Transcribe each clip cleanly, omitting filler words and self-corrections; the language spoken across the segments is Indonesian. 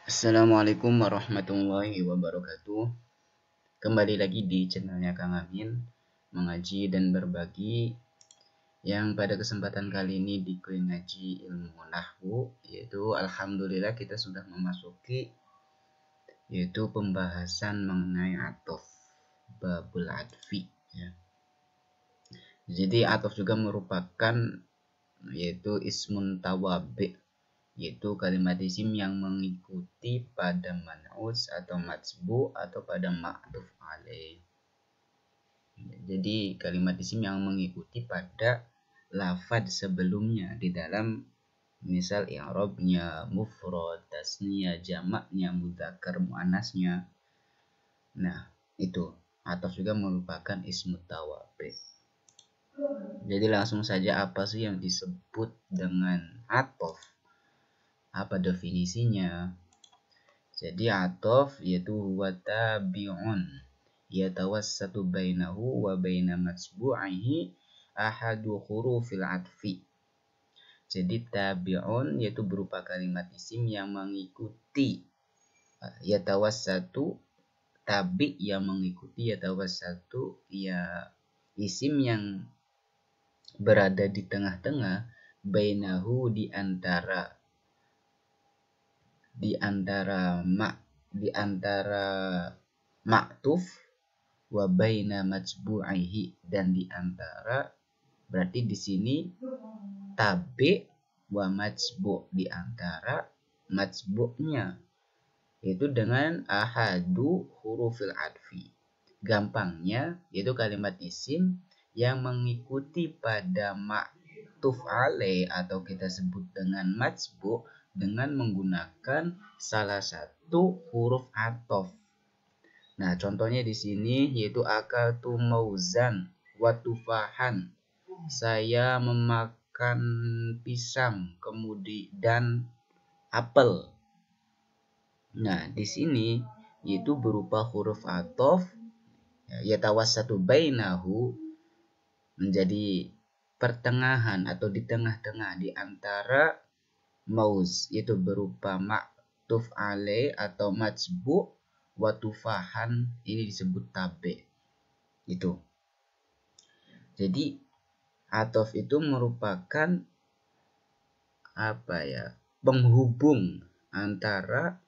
Assalamualaikum warahmatullahi wabarakatuh. Kembali lagi di channelnya Kang Amin, mengaji dan berbagi. Yang pada kesempatan kali ini di kuis ngaji ilmu nahwu, yaitu alhamdulillah kita sudah memasuki yaitu pembahasan mengenai atof, babul adfi ya. Jadi atof juga merupakan yaitu ismun tawabi, yaitu kalimat isim yang mengikuti pada man'us atau matsbu atau pada ma'tuf alaih. Jadi kalimat isim yang mengikuti pada lafaz sebelumnya di dalam misal i'rabnya, mufrad, tasniyah, jamaknya, mudzakkar, muannasnya. Nah, itu atau juga merupakan ismu tawabi. Jadi langsung saja apa sih yang disebut dengan atof? Apa definisinya? Jadi atof yaitu huwa tabi'un yatawassatu bainahu wa baina matsbu'ihi ahadu hurufil atfi. Jadi tabi'un yaitu berupa kalimat isim yang mengikuti, yatawassatu tabi yang mengikuti, yatawassatu ya isim yang berada di tengah-tengah, bainahu di antara ma'tuf wa baina matsbu'ihi, dan di antara, berarti di sini tabi wa matsbu, di antara matsbu'nya, itu dengan ahadu hurufil adfi. Gampangnya yaitu kalimat isim yang mengikuti pada ma'tuf alaih atau kita sebut dengan matsbu dengan menggunakan salah satu huruf atof. Nah, contohnya di sini yaitu akaltu mauzan wa tufahan. Saya memakan pisang dan apel. Nah, di sini yaitu berupa huruf atof yatawassatu bainahu, menjadi pertengahan atau di tengah-tengah di antara mauz yaitu berupa ma'tuf alaih atau matsbu wa tufahan, ini disebut tabe. Itu. Jadi atof itu merupakan penghubung antara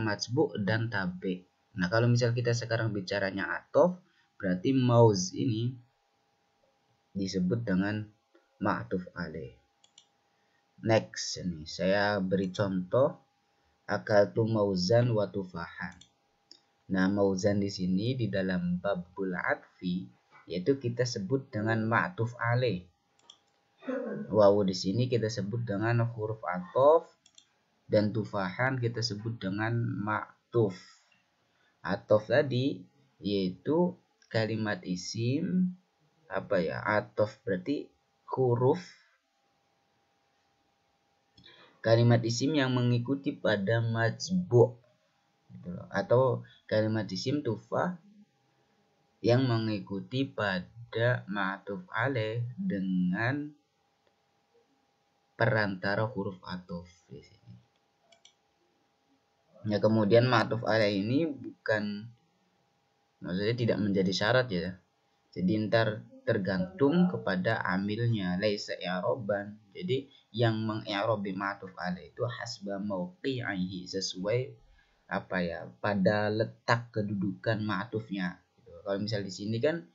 matsbu dan tabe. Nah, kalau misal kita sekarang bicaranya atof, berarti mauz ini disebut dengan ma'tuf alaih. Next, ini saya beri contoh akaltu mauzan wa tufahan. Nah, mauzan di sini di dalam babul adfi yaitu kita sebut dengan ma'tuf alaih. Wawu di sini kita sebut dengan huruf atof, dan tufahan kita sebut dengan ma'tuf. Atof tadi yaitu kalimat isim atof berarti huruf kalimat isim yang mengikuti pada matsbu, atau kalimat isim tufah yang mengikuti pada ma'tuf alaih dengan perantara huruf atof di sini. Ya, kemudian ma'tuf alaih ini maksudnya tidak menjadi syarat ya. Jadi ntar tergantung kepada amilnya, laisa i'roban. Jadi yang mengi'robi ma'tuf alaih itu hasba mauqi'ihi, sesuai pada letak kedudukan ma'tufnya. Kalau misal di sini kan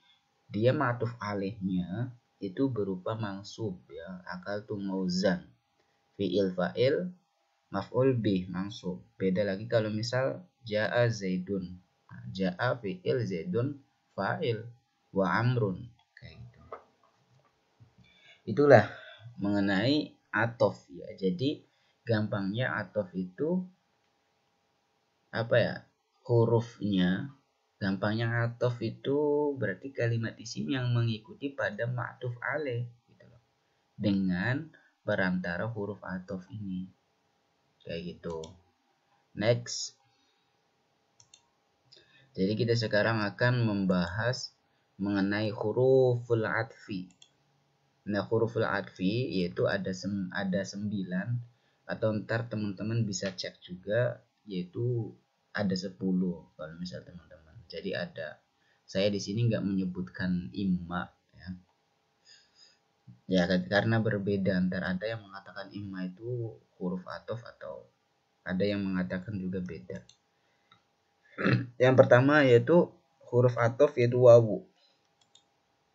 dia ma'tuf alaihnya itu berupa mansub ya, akaltu mauzan, fi'il fa'il, maf'ul bih mansub. Beda lagi kalau misal ja'a zaidun, ja'a fi'il, zaidun fa'il, wa amrun, kayak gitu. Itulah mengenai atof ya. Jadi gampangnya atof itu hurufnya, gampangnya atof itu berarti kalimat isim yang mengikuti pada ma'tuf alaih gitu loh, dengan perantara huruf atof ini, kayak gitu. Next, jadi kita sekarang akan membahas mengenai huruful adfi. Nah, huruful adfi yaitu ada 9 atau ntar teman-teman bisa cek juga, yaitu ada 10 kalau misal teman-teman. Jadi ada, saya di sini nggak menyebutkan imma ya. Ya karena berbeda, antara ada yang mengatakan imma itu huruf atof atau ada yang mengatakan juga beda. Yang pertama yaitu huruf atof yaitu wawu.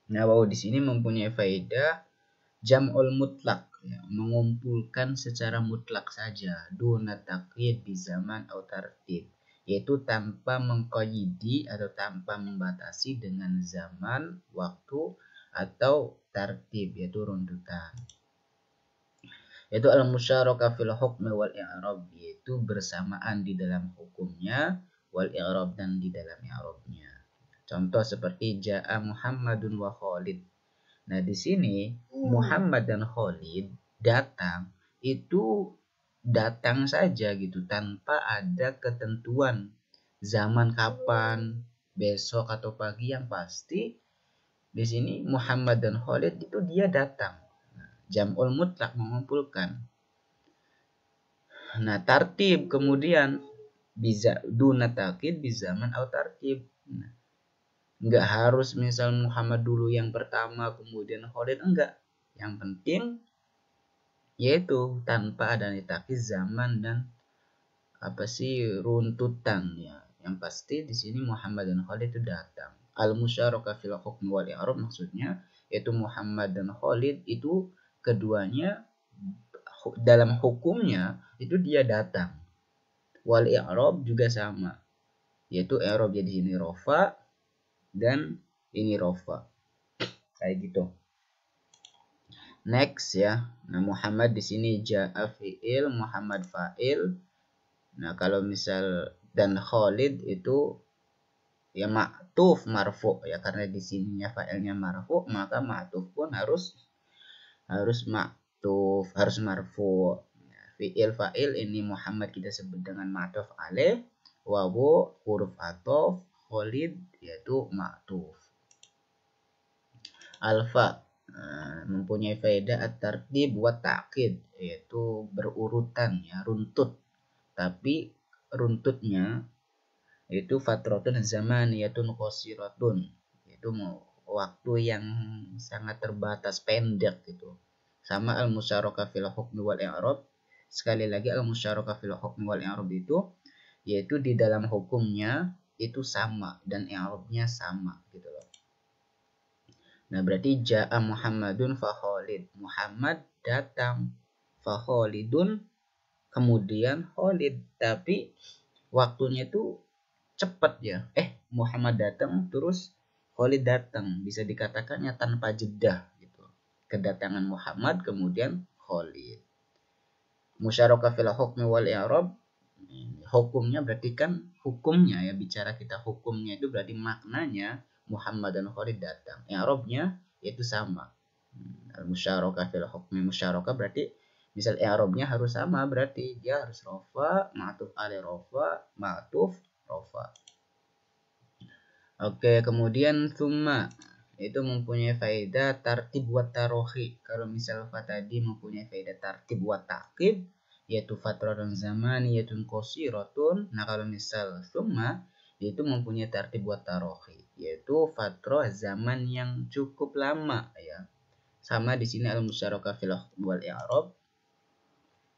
Nah, wawu di sini mempunyai faedah jam'ul mutlak, ya, mengumpulkan secara mutlak saja, duna taqyid di zaman atau tartib, yaitu tanpa mengqayyidi atau tanpa membatasi dengan zaman, waktu atau tartib, yaitu runtutan. Yaitu al-musyarakah fil hukmi wal i'rab, yaitu bersamaan di dalam hukumnya, wal i'rab dan di dalam i'rabnya. Contoh seperti ja'a Muhammadun wa Khalid. Nah, di sini Muhammad dan Khalid datang itu datang saja gitu tanpa ada ketentuan zaman kapan, besok atau pagi, yang pasti di sini Muhammad dan Khalid itu dia datang. Jam'ul mutlak mengumpulkan. Nah, tartib kemudian bisa duna takid di zaman atau tartib. Nah, nggak harus misal Muhammad dulu yang pertama kemudian Khalid, enggak. Yang penting yaitu tanpa ada takid zaman dan runtutan ya. Yang pasti di sini Muhammad dan Khalid itu datang. Al-musyarakah fil hukmi wal i'rab maksudnya yaitu Muhammad dan Khalid itu keduanya dalam hukumnya itu dia datang. Wal i'rab juga sama. Yaitu i'rab jadi sini rofa dan ini rofa. Kayak gitu. Next ya. Nah, Muhammad di sini ja'a fi'il, Muhammad fa'il. Nah, kalau misal dan Khalid itu ya ma'tuf marfu ya, karena di sininya fa'ilnya marfu, maka ma'tuf pun harus ma'tuf, harus marfu. Nah, fi'il fa'il ini Muhammad kita sebut dengan ma'tuf alaih, wawu huruf atof, Khalid yaitu ma'tuf. Alfa mempunyai faedah at-tartib wa ta'qid, yaitu berurutan ya, runtut. Tapi runtutnya itu fatratun zamaniyatun qasiratun, yaitu waktu yang sangat terbatas, pendek gitu. Sama al-musyarakah fil hukmi wal i'rab. Sekali lagi al-musyarakah fil hukmi wal i'rab itu yaitu di dalam hukumnya itu sama dan i'rabnya sama gitu loh. Nah, berarti ja'a Muhammadun fa Khalid. Muhammad datang, fa Khalidun kemudian Khalid. Tapi waktunya itu cepat ya. Muhammad datang terus Khalid datang. Bisa dikatakannya tanpa jeda gitu. Kedatangan Muhammad kemudian Khalid. Musyarakah fil hukmi wal i'rab. Hukumnya berarti kan hukumnya ya, bicara kita hukumnya itu berarti maknanya Muhammad dan Khalid datang. I'rabnya itu sama. Al-musyarakah fil hukmi, musyarakah berarti misal i'rabnya harus sama, berarti dia harus rofa, ma'tuf alaih rofa, ma'tuf rofa. Oke, kemudian summa itu mempunyai faedah tartib wa tarohi. Kalau misal fa tadi mempunyai faedah tartib wa ta'qib, yaitu fatratun zamaniyatun qasiratun. Nah, kalau misal summa itu mempunyai tartib wa tarohi, yaitu fatrah zaman yang cukup lama ya. Sama di sini al-musyarakah fil wal i'rab.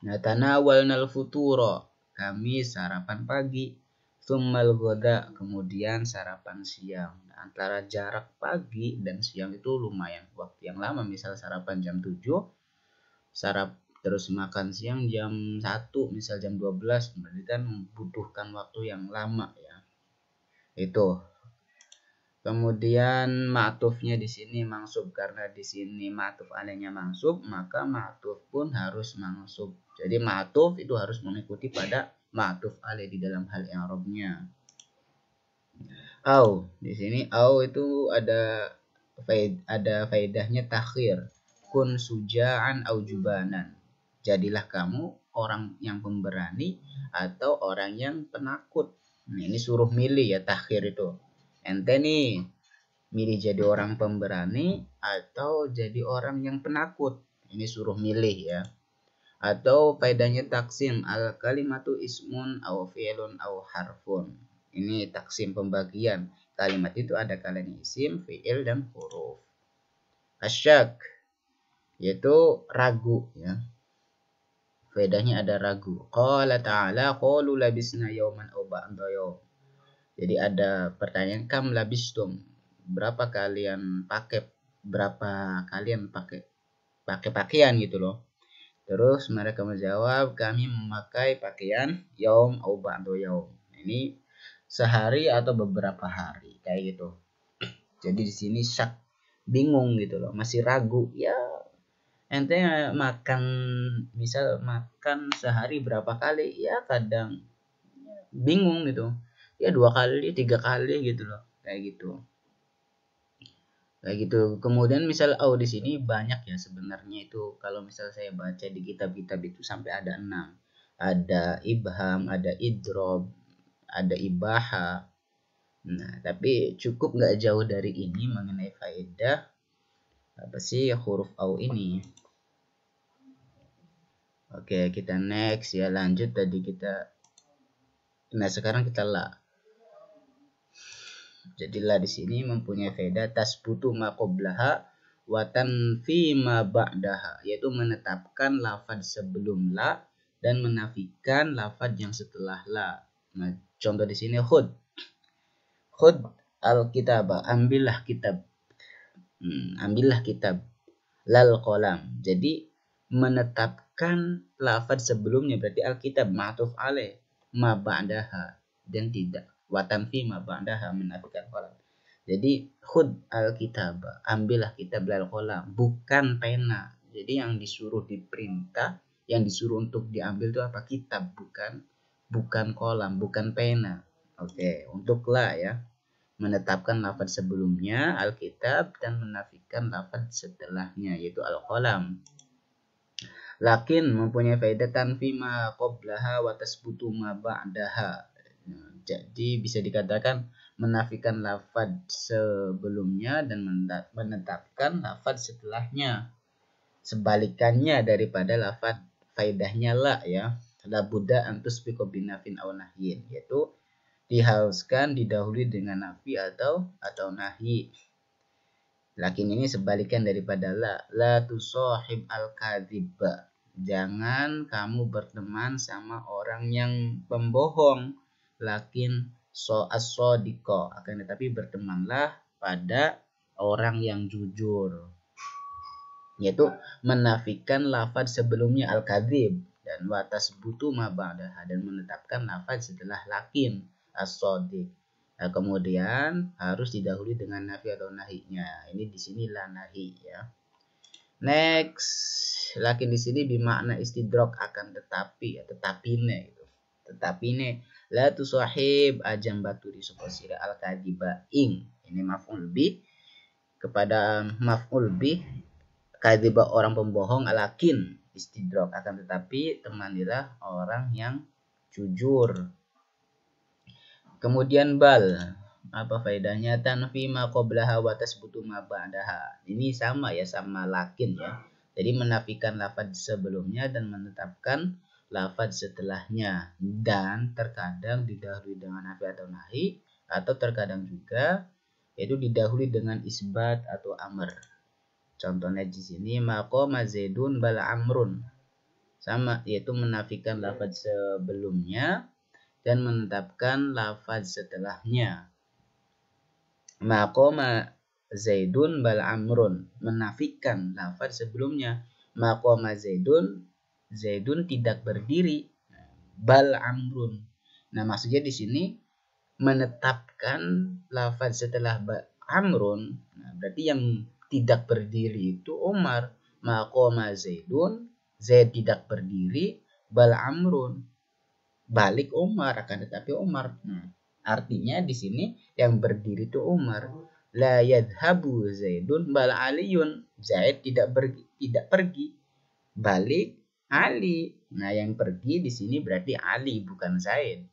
Nah, tanawalnal futura, kami sarapan pagi. Tsummal ghoda, kemudian sarapan siang. Nah, antara jarak pagi dan siang itu lumayan waktu yang lama. Misal sarapan jam 7, terus makan siang jam 1, misal jam 12, berarti kan membutuhkan waktu yang lama ya. Itu. Kemudian ma'tufnya di sini mansub, karena di sini ma'tuf alaihnya mansub, maka ma'tuf pun harus mansub. Jadi ma'tuf itu harus mengikuti pada ma'tuf alaih di dalam hal i'rabnya. Au, di sini au itu ada faedahnya takhir. Kun suja'an au jubanan. Jadilah kamu orang yang pemberani atau orang yang penakut. Nah, ini suruh milih ya, takhir itu. Ente nih milih jadi orang pemberani atau jadi orang yang penakut. Ini suruh milih ya. Atau faedahnya taksim, al kalimatu ismun au fi'lun au harfun. Ini taksim, pembagian. Kalimat itu ada kalanya isim, fi'il, dan huruf. Asyak yaitu ragu ya. Faedahnya ada ragu. Qala ta'ala qalu labisna yawman aw ba'da yawm. Jadi ada pertanyaan, kam labistum, berapa kalian pakai pakaian gitu loh. Terus mereka menjawab, kami memakai pakaian yaum au ba'da yaum. Ini sehari atau beberapa hari kayak gitu. Jadi di sini syak, bingung gitu loh, masih ragu. Ya ente makan, misal makan sehari berapa kali, ya kadang bingung gitu. Ya 2 kali, 3 kali gitu loh. Kayak gitu. Kemudian misal di sini banyak ya sebenarnya itu, kalau misal saya baca di kitab-kitab itu sampai ada 6. Ada ibham, ada idrob, ada ibaha. Nah, tapi cukup nggak jauh dari ini mengenai faedah apa sih huruf au ini. Oke, kita next ya, lanjut tadi kita. Nah, sekarang kita la. Jadilah di sini mempunyai faedah tasbutu ma qablaha wa tanfi ma ba'daha, yaitu menetapkan lafaz sebelum la dan menafikan lafaz yang setelah la. Nah, contoh di sini khud al-kitaba, ambillah kitab. Ambillah kitab. Lal qalam. Jadi menetapkan lafaz sebelumnya berarti al-kitab ma'tuf alaih, ma ba'daha, dan tidak watan fi ma ba'daha, menafikan qalam. Jadi khud al-kitab, ambillah kitab, lal qalam, bukan pena. Jadi yang disuruh diperintah, yang disuruh untuk diambil itu apa? Kitab, bukan qalam, bukan pena. Oke, untuk la ya, menetapkan lafaz sebelumnya alkitab dan menafikan lafaz setelahnya yaitu al-qalam. Lakin mempunyai faedah tanfi ma qablaha wa tasbutu ma ba'daha. Jadi bisa dikatakan menafikan lafaz sebelumnya dan menetapkan lafaz setelahnya. Sebalikannya daripada lafaz faedahnya la ya. La budda antus bi binafin aw nahyin, yaitu diharuskan didahului dengan nafi atau nahi. Lakin ini sebalikan daripada la tusahib al-kadhiba. Jangan kamu berteman sama orang yang pembohong. Lakin as-sadiqa, akan tetapi bertemanlah pada orang yang jujur. Yaitu menafikan lafaz sebelumnya al-kadhib dan watas butuh ma ba'daha, dan menetapkan lafaz setelah lakin as-sadiq. Nah, kemudian harus didahului dengan nafi atau nahinya. Ini di sini la nahi ya. Next, lakin di sini bermakna istidrok, akan tetapi ya, tetapine gitu. Tetapine la tusahib ajam baturi suposira al kadiba ing. Ini maf'ul bih kepada maf'ul bih kadiba orang pembohong, alakin istidrok, akan tetapi temanilah orang yang jujur. Kemudian bal, apa faedahnya? Tanfi ma qablaha wa tasbutu ma ba'daha. Ini sama ya, sama lakin ya. Jadi menafikan lafaz sebelumnya dan menetapkan lafaz setelahnya, dan terkadang didahului dengan nafi atau nahi, atau terkadang juga yaitu didahului dengan isbat atau amr. Contohnya di sini maqama zaidun bal amrun. Sama, yaitu menafikan lafaz sebelumnya dan menetapkan lafaz setelahnya. Maqama zaidun bal amrun, menafikan lafaz sebelumnya. Maqama zaidun tidak berdiri, bal amrun. Nah, maksudnya di sini menetapkan lafaz setelah amrun. Nah, berarti yang tidak berdiri itu Umar. Maqama zaidun, Zaid tidak berdiri, bal amrun, balik Umar, akan tetapi Umar. Artinya di sini yang berdiri itu Umar. La yadhabu Zaidun bal Aliyun. Zaid tidak pergi, balik Ali. Nah, yang pergi di sini berarti Ali, bukan Zaid.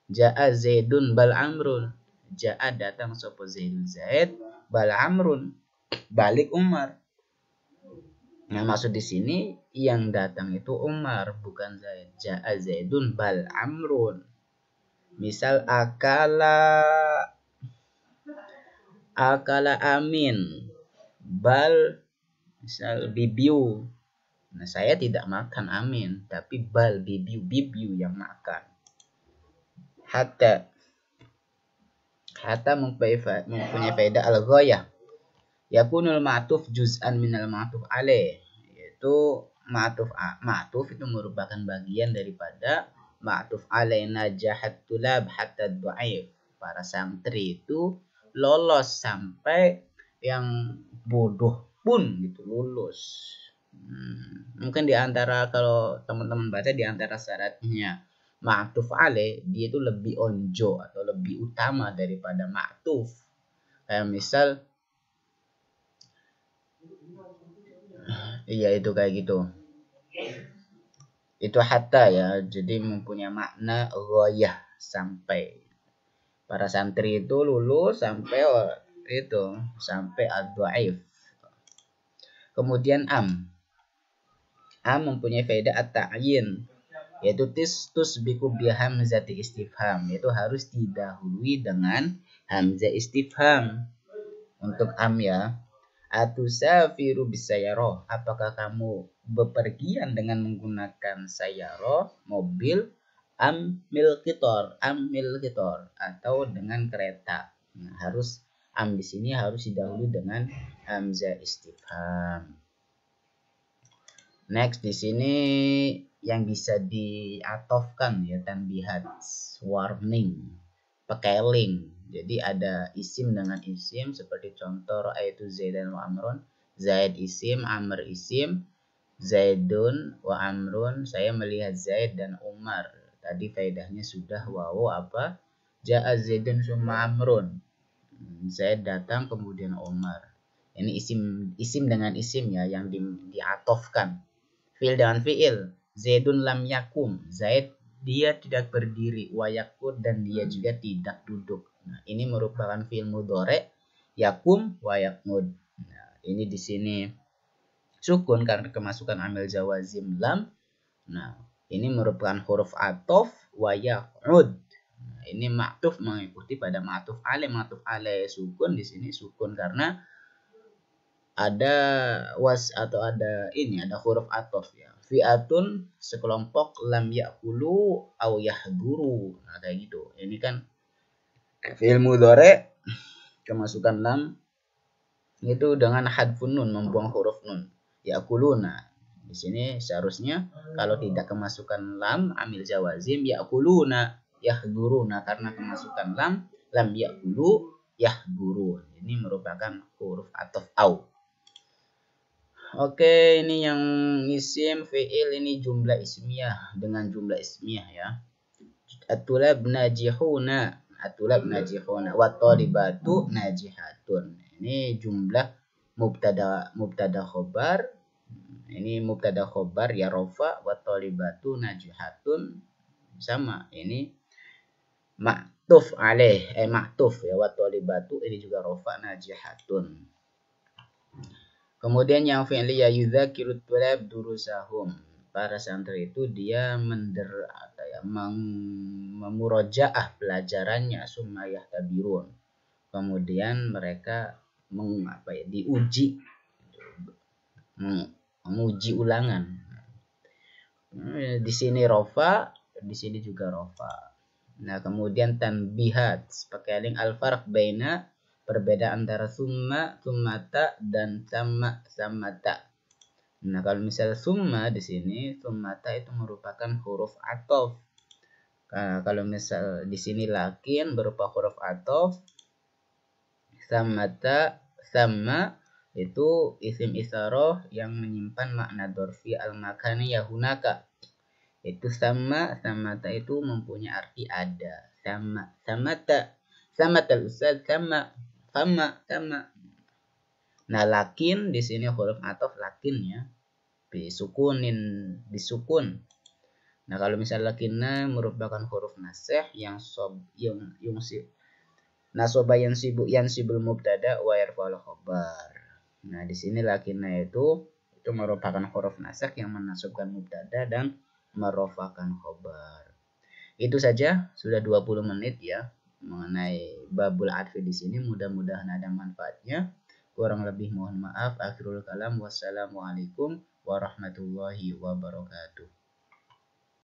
Ja'a Zaidun bal Amrun. Ja'a datang sapa Zaidun Zaid, bal Amrun balik Umar. Nah, maksud di sini yang datang itu Umar, bukan Zaid. Ja'a Zaidun bal Amrun. Misal akala Amin bal misal Bibiu. Nah, saya tidak makan Amin, tapi bal Bibiu yang makan. Hatta mempunyai faedah al-ghayah. Yakunul ma'tuf juz'an minal ma'tuf alaih, yaitu ma'tuf itu merupakan bagian daripada ma'tuf alaih. Najahat tulab hatta du'aif. Para santri itu lolos sampai yang bodoh pun gitu lulus. Mungkin diantara kalau teman-teman baca diantara syaratnya ma'tuf alaih, dia itu lebih onjo atau lebih utama daripada ma'tuf. Kayak misal iya itu kayak gitu. Itu hatta ya, jadi mempunyai makna ghayah, sampai. Para santri itu lulus sampai sampai ad-dhaif. Kemudian am mempunyai faedah at-ta'yin, yaitu tusbiqu bi hamzati istifham, yaitu harus didahului dengan hamzah istifham. Untuk am ya, atusafiru bisayaroh, apakah kamu bepergian dengan menggunakan sayaroh, mobil, amil kitor atau dengan kereta. Nah, harus am di sini harus didahului dengan hamzah istifham. Next di sini yang bisa diatofkan ya, tanbihat, warning, pekeling. Jadi ada isim dengan isim seperti contoh ra'aitu Zaidan wa Amrun. Zaid isim, Amr isim. Zaidun wa Amrun, saya melihat Zaid dan Umar. Tadi faedahnya sudah wawu apa? Ja'a Zaidun summa Amrun. Zaid datang kemudian Umar. Ini isim dengan isim ya yang diatofkan. Fi'il dengan fi'il. Zaidun lam yakum. Zaid dia tidak berdiri, wa yakud dan dia juga tidak duduk. Nah, ini merupakan fi'il mudhari yakum wa yakmud. Nah, ini di sini sukun karena kemasukan amil jawazim lam. Nah, ini merupakan huruf atof wa yakud. Nah, ini ma'tuf mengikuti pada ma'tuf alaih sukun. Di sini sukun karena ada was atau ada huruf atof ya. Fi'atun sekelompok lam ya'kulu au yahduru. Nah, kayak gitu. Ini kan fi'il mudhari kemasukan lam itu dengan hadfun nun, membuang huruf nun. Ya'kuluna. Di sini seharusnya kalau tidak kemasukan lam amil jawazim ya'kuluna yahduruna, karena kemasukan lam ya'kulu yahduru. Ini merupakan huruf atof au. Oke, ini yang isim fi'il, ini jumlah ismiyah dengan jumlah ismiyah ya. At-tulab najihuna wa talibatu najihatun. Ini jumlah mubtada khobar. Ini mubtada khobar ya rofa, wa talibatu najihatun sama. Ini ma'tuf alaih, ma'tuf ya, wa talibatu ini juga rofa najihatun. Kemudian yang fi'li ya yudzakirut tulab durusahum. Para santri itu dia memurojaah pelajarannya, summa yahtabirun. Kemudian mereka diuji, menguji ulangan. Di sini rofa, di sini juga rofa. Nah, kemudian tanbihat, pakai link al-farq baina, perbedaan antara summa, summata dan sammata. Nah, kalau misal summa di sini, summata itu merupakan huruf atof. Kalau misal di sini lakin berupa huruf atof, sammata, sama itu isim isyarah yang menyimpan makna dorfi al-makani ya hunaka. Itu samata itu mempunyai arti ada. Samata ustaz, sama. Nah, lakin di sini huruf atof lakin ya, disukun. Nah, kalau misalnya lakinna merupakan huruf nasih yang nasoba yang sibul mubtada wa yarfa'ul khabar. Nah, di sini lakinna itu itu merupakan huruf nasakh yang menasabkan mubtada dan merofakkan khobar. Itu saja, sudah 20 menit ya mengenai babul adfi di sini. Mudah-mudahan ada manfaatnya. Kurang lebih mohon maaf. Akhirul kalam. Wassalamualaikum warahmatullahi wabarakatuh.